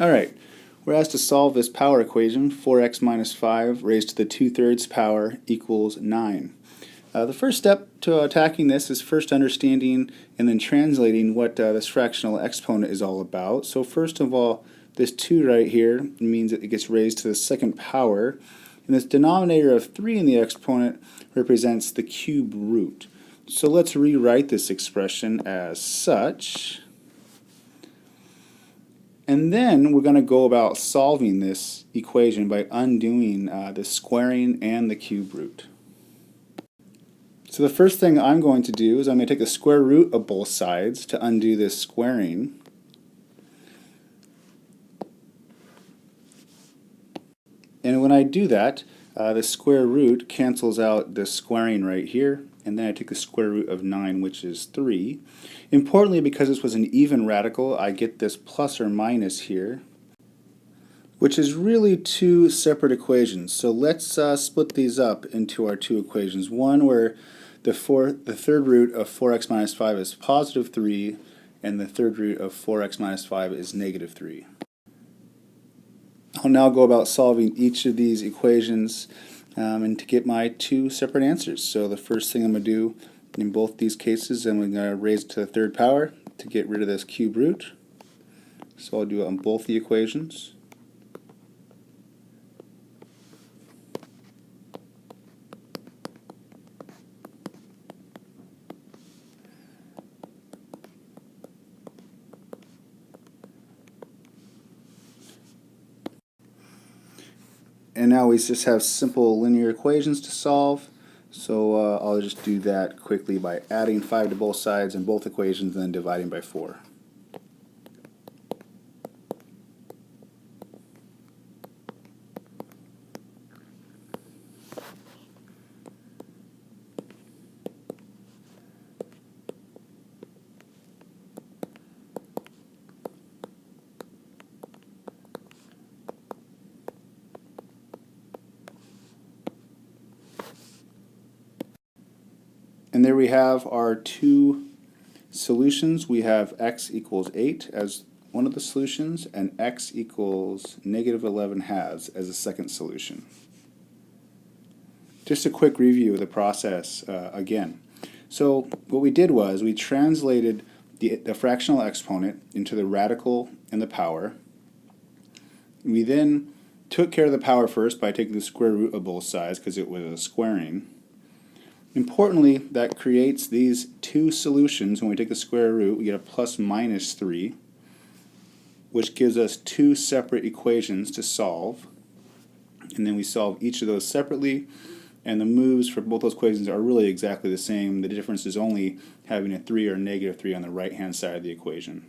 Alright, we're asked to solve this power equation, 4x minus 5 raised to the 2/3 power equals 9. The first step to attacking this is first understanding and then translating what this fractional exponent is all about. So first of all, this 2 right here means that it gets raised to the second power, and this denominator of 3 in the exponent represents the cube root. So let's rewrite this expression as such. And then we're going to go about solving this equation by undoing the squaring and the cube root. So the first thing I'm going to do is I'm going to take the square root of both sides to undo this squaring. And when I do that, the square root cancels out the squaring right here, and then I take the square root of 9, which is 3. Importantly, because this was an even radical, I get this plus or minus here, which is really two separate equations. So let's split these up into our two equations. One where the third root of 4x minus 5 is positive 3, and the third root of 4x minus 5 is negative 3. I'll now go about solving each of these equations and to get my two separate answers. So the first thing I'm going to do in both these cases, I'm going to raise it to the third power to get rid of this cube root. So I'll do it on both the equations. And now we just have simple linear equations to solve. So I'll just do that quickly by adding 5 to both sides in both equations and then dividing by 4. And there we have our two solutions. We have x equals 8 as one of the solutions, and x equals negative 11 halves as a second solution. Just a quick review of the process again. So what we did was we translated the fractional exponent into the radical and the power. We then took care of the power first by taking the square root of both sides because it was a squaring. Importantly, that creates these two solutions. When we take the square root, we get a plus minus 3, which gives us two separate equations to solve. And then we solve each of those separately, and the moves for both those equations are really exactly the same. The difference is only having a 3 or negative 3 on the right-hand side of the equation.